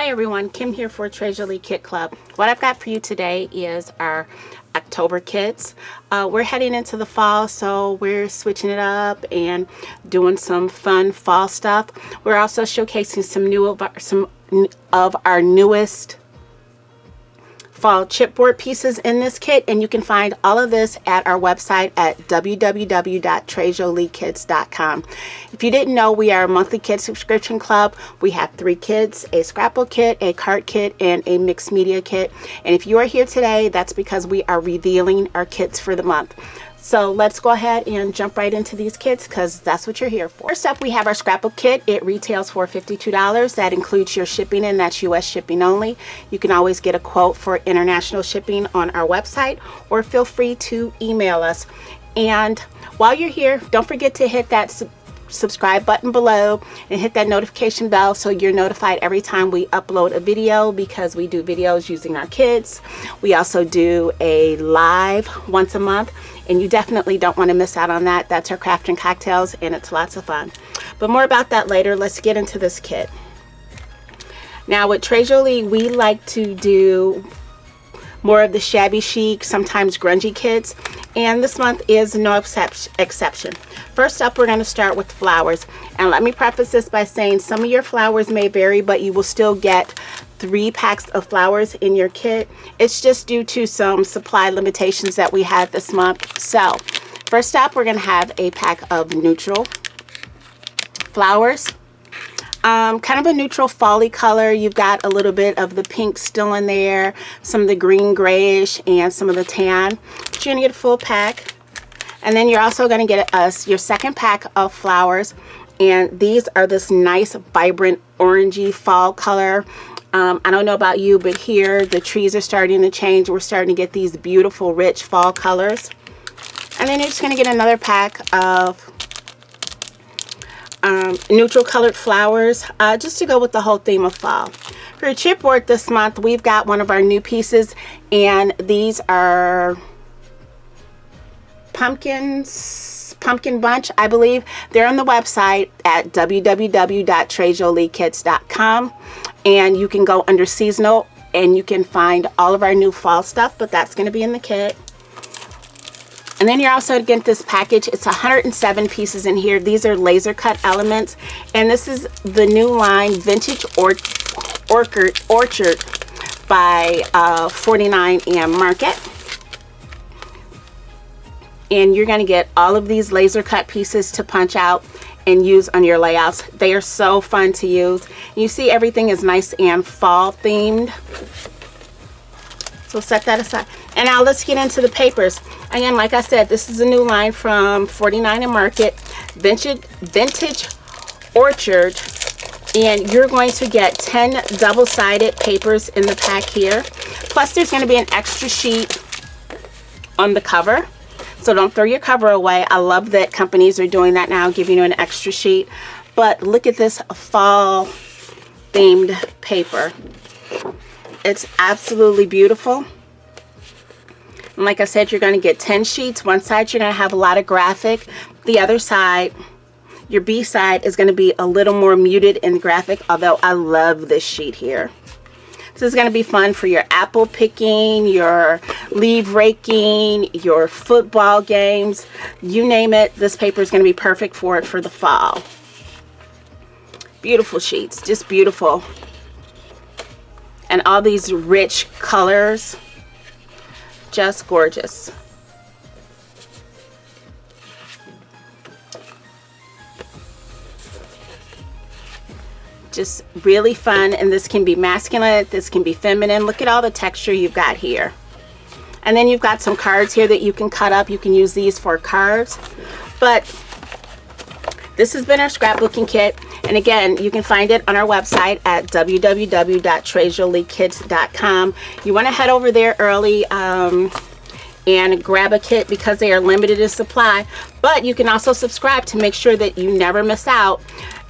Hi everyone, Kim here for Treasure Lee Kit Club. What I've got for you today is our October kits. We're heading into the fall, so we're switching it up and doing some fun fall stuff. We're also showcasing some of our newest fall chipboard pieces in this kit, and you can find all of this at our website at www.treasurelikits.com. If you didn't know, we are a monthly kit subscription club. We have 3 kits: a scrapbook kit, a card kit, and a mixed media kit. And if you are here today, that's because we are revealing our kits for the month. So let's go ahead and jump right into these kits, because that's what you're here for. First up, we have our scrapbook kit. It retails for $52. That includes your shipping, and that's US shipping only. You can always get a quote for international shipping on our website, or feel free to email us. And while you're here, don't forget to hit that subscribe button below and hit that notification bell so you're notified every time we upload a video, because we do videos using our kits. We also do a live once a month, and you definitely don't want to miss out on that. That's our craft and cocktails, and it's lots of fun. But more about that later. Let's get into this kit. Now with Treasure Lee, we like to do more of the shabby chic, sometimes grungy kits, and this month is no exception. First up, we're going to start with flowers, and let me preface this by saying some of your flowers may vary, but you will still get 3 packs of flowers in your kit. It's just due to some supply limitations that we had this month. So first up, we're going to have a pack of neutral flowers. Kind of a neutral fall-y color. You've got a little bit of the pink still in there, some of the green grayish, and some of the tan. But you're gonna get a full pack, and then you're also gonna get your second pack of flowers, and these are this nice vibrant orangey fall color. I don't know about you, but here the trees are starting to change. We're starting to get these beautiful rich fall colors. And then you're just gonna get another pack of neutral colored flowers, just to go with the whole theme of fall. For your chipboard this month, we've got one of our new pieces, and these are pumpkin bunch, I believe. They're on the website at www.treasurelikits.com, and you can go under seasonal and you can find all of our new fall stuff, but that's going to be in the kit. And then you're also getting this package. It's 107 pieces in here. These are laser cut elements, and this is the new line Vintage Orchard by 49 and Market. And you're going to get all of these laser cut pieces to punch out and use on your layouts. They are so fun to use. You see everything is nice and fall themed. So set that aside. And now let's get into the papers. Again, like I said, this is a new line from 49 and Market, Vintage Orchard, and you're going to get 10 double-sided papers in the pack here. Plus there's going to be an extra sheet on the cover, so don't throw your cover away. I love that companies are doing that now, giving you an extra sheet. But look at this fall themed paper. It's absolutely beautiful. And like I said, you're going to get 10 sheets. One side you're going to have a lot of graphic. The other side, your B side, is going to be a little more muted in graphic, although I love this sheet here. This is going to be fun for your apple picking, your leaf raking, your football games, you name it. This paper is going to be perfect for it for the fall. Beautiful sheets, just beautiful. And all these rich colors, just gorgeous. Just really fun, and this can be masculine, this can be feminine. Look at all the texture you've got here. And then you've got some cards here that you can cut up. You can use these for cards. But this has been our scrapbooking kit. And again, you can find it on our website at www.treasurelikits.com. You want to head over there early and grab a kit, because they are limited in supply. But you can also subscribe to make sure that you never miss out.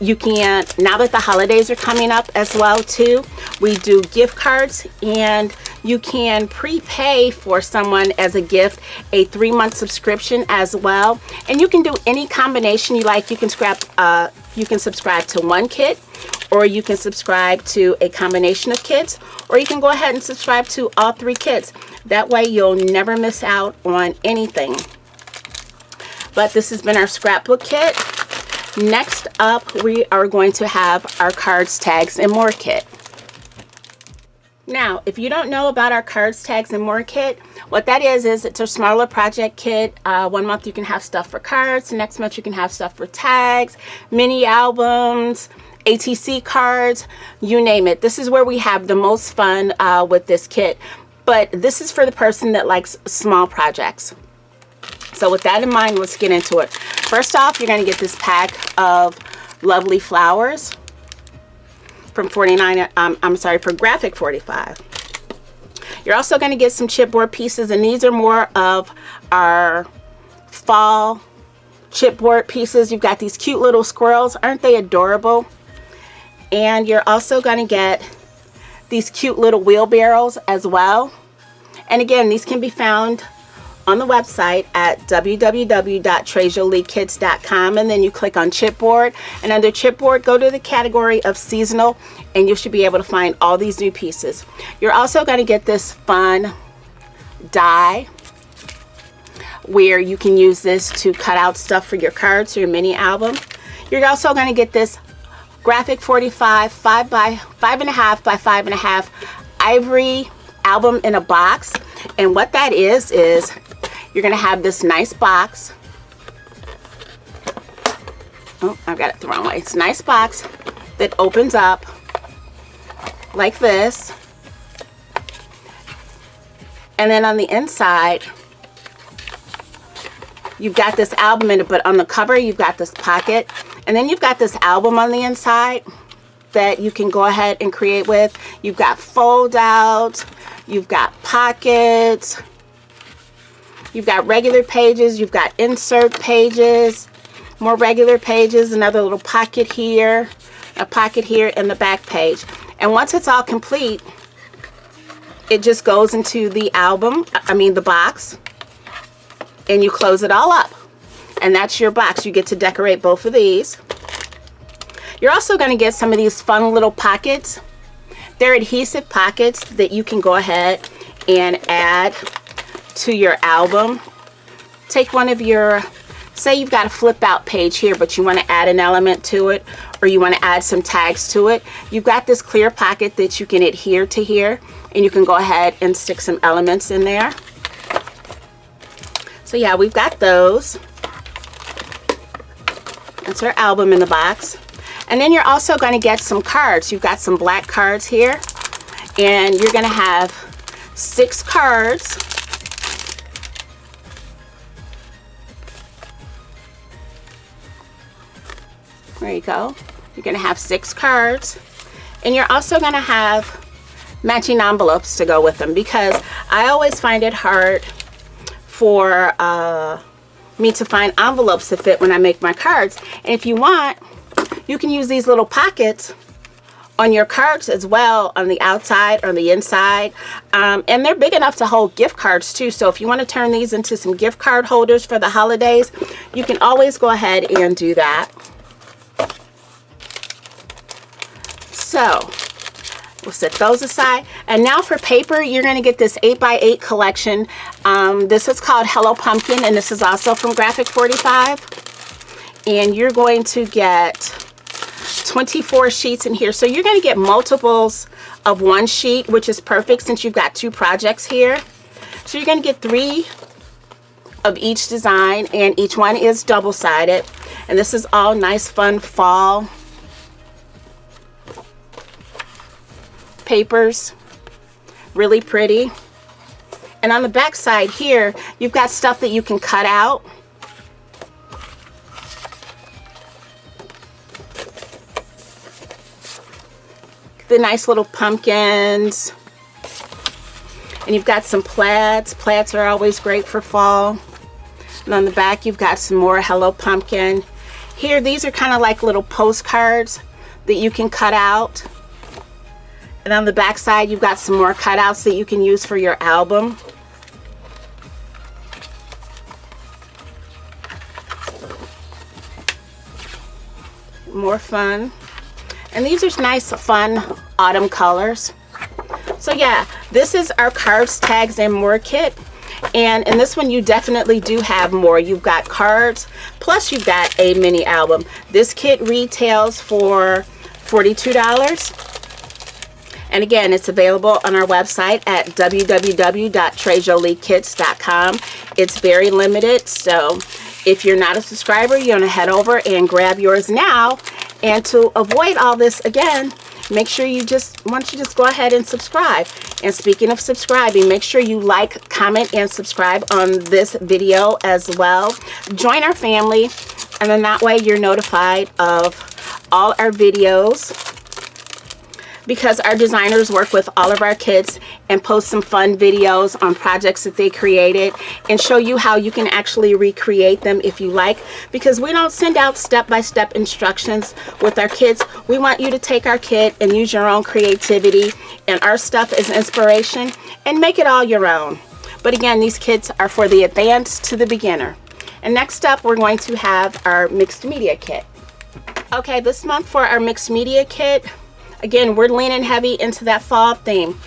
You can, now that the holidays are coming up as well too, we do gift cards, and you can prepay for someone as a gift a 3-month subscription as well. And you can do any combination you like. You can subscribe to one kit, or you can subscribe to a combination of kits, or you can go ahead and subscribe to all 3 kits. That way you'll never miss out on anything. But this has been our scrapbook kit. Next up, we are going to have our cards, tags, and more kit. Now, if you don't know about our cards, tags, and more kit, what that is it's a smaller project kit. 1 month you can have stuff for cards, the next month you can have stuff for tags, mini albums, ATC cards, you name it. This is where we have the most fun with this kit. But this is for the person that likes small projects. So with that in mind, let's get into it. First off, you're going to get this pack of lovely flowers from for graphic 45. You're also going to get some chipboard pieces, and these are more of our fall chipboard pieces. You've got these cute little squirrels. Aren't they adorable? And you're also going to get these cute little wheelbarrows as well. And again, these can be found on the website at www.treasurelikits.com, and then you click on chipboard, and under chipboard go to the category of seasonal, and you should be able to find all these new pieces. You're also going to get this fun die where you can use this to cut out stuff for your cards or your mini album. You're also going to get this graphic 45 5.5 by 5.5 ivory album in a box. And what that is you're going to have this nice box. Oh, I've got it the wrong way. It's a nice box that opens up like this. And then on the inside, you've got this album in it, but on the cover, you've got this pocket. And then you've got this album on the inside that you can go ahead and create with. You've got fold outs, you've got pockets, you've got regular pages, you've got insert pages, more regular pages, another little pocket here, a pocket here, and the back page. And once it's all complete, it just goes into the the box, and you close it all up. And that's your box. You get to decorate both of these. You're also going to get some of these fun little pockets. They're adhesive pockets that you can go ahead and add to your album. Take one of your, say you've got a flip out page here, but you want to add an element to it, or you want to add some tags to it. You've got this clear pocket that you can adhere to here, and you can go ahead and stick some elements in there. So yeah, we've got those. That's our album in the box. And then you're also going to get some cards. You've got some black cards here, and you're going to have 6 cards. There you go. You're going to have 6 cards, and you're also going to have matching envelopes to go with them, because I always find it hard for me to find envelopes that fit when I make my cards. And if you want, you can use these little pockets on your cards as well, on the outside or on the inside. And they're big enough to hold gift cards too. So if you want to turn these into some gift card holders for the holidays, you can always go ahead and do that. So we'll set those aside. And now for paper, you're going to get this 8x8 collection. This is called Hello Pumpkin, and this is also from Graphic 45. And you're going to get 24 sheets in here. So you're going to get multiples of one sheet, which is perfect since you've got 2 projects here. So you're going to get 3 of each design, and each one is double-sided. And this is all nice, fun fall papers. Really pretty. And on the back side here, you've got stuff that you can cut out. The nice little pumpkins. And you've got some plaids. Plaids are always great for fall. And on the back, you've got some more Hello Pumpkin. Here, these are kind of like little postcards that you can cut out. And on the back side, you've got some more cutouts that you can use for your album. More fun. And these are nice, fun autumn colors. So yeah, this is our cards, tags, and more kit. And in this one, you definitely do have more. You've got cards, plus you've got a mini album. This kit retails for $42. And again, it's available on our website at www.trejoliekits.com. It's very limited, so if you're not a subscriber, you're going to head over and grab yours now. And to avoid all this again, make sure you just go ahead and subscribe. And speaking of subscribing, make sure you like, comment, and subscribe on this video as well. Join our family, and then that way you're notified of all our videos, because our designers work with all of our kids and post some fun videos on projects that they created and show you how you can actually recreate them if you like, because we don't send out step-by-step instructions with our kids. We want you to take our kit and use your own creativity and our stuff as inspiration and make it all your own. But again, these kits are for the advanced to the beginner. And next up, we're going to have our mixed media kit. Okay, this month for our mixed media kit, again, we're leaning heavy into that fall theme.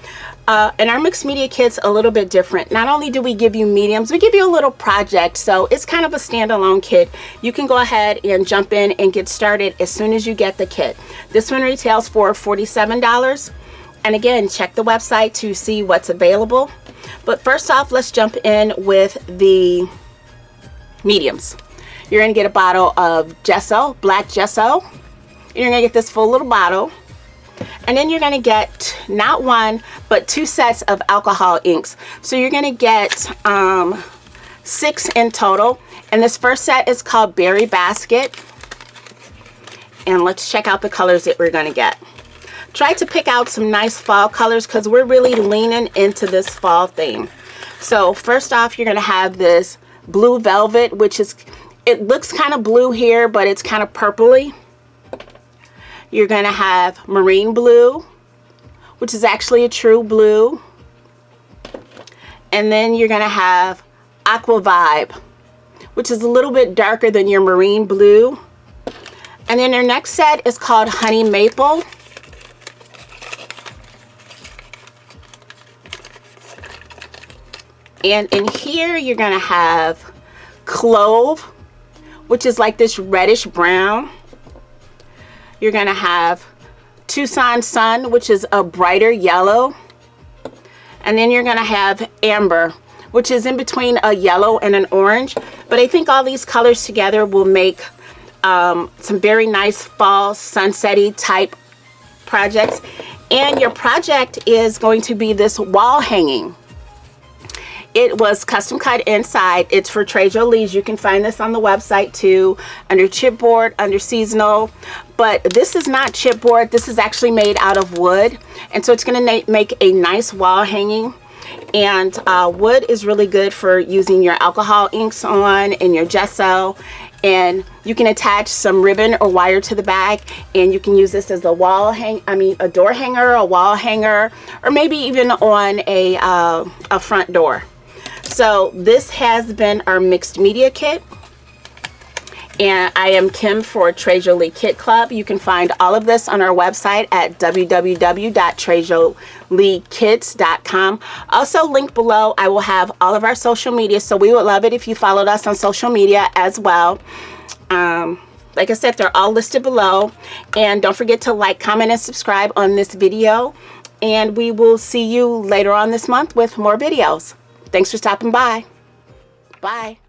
And our mixed media kit's a little bit different. Not only do we give you mediums, we give you a little project. So it's kind of a standalone kit. You can go ahead and jump in and get started as soon as you get the kit. This one retails for $47. And again, check the website to see what's available. But first off, let's jump in with the mediums. You're going to get a bottle of gesso, black gesso. You're going to get this full little bottle. And then you're going to get not one, but 2 sets of alcohol inks. So you're going to get 6 in total. And this first set is called Berry Basket. And let's check out the colors that we're going to get. Try to pick out some nice fall colors because we're really leaning into this fall theme. So first off, you're going to have this blue velvet, which is, it looks kind of blue here, but it's kind of purpley. You're going to have marine blue, which is actually a true blue. And then you're going to have aqua vibe, which is a little bit darker than your marine blue. And then your next set is called honey maple. And in here you're going to have clove, which is like this reddish brown. You're going to have Tucson Sun, which is a brighter yellow. And then you're going to have amber, which is in between a yellow and an orange. But I think all these colors together will make some very nice fall sunsetty type projects. And your project is going to be this wall hanging. It was custom cut inside. It's for Trey Jolie's. You can find this on the website too, under chipboard, under seasonal. But this is not chipboard. This is actually made out of wood. And so it's going to make a nice wall hanging. And wood is really good for using your alcohol inks on and your gesso. And you can attach some ribbon or wire to the back, and you can use this as a a door hanger, a wall hanger, or maybe even on a front door. So this has been our mixed media kit. And I am Kim for Trey Jolie Kit Club. You can find all of this on our website at www.trejoliekits.com. Also linked below, I will have all of our social media. So we would love it if you followed us on social media as well. Like I said, they're all listed below. And don't forget to like, comment, and subscribe on this video. And we will see you later on this month with more videos. Thanks for stopping by. Bye.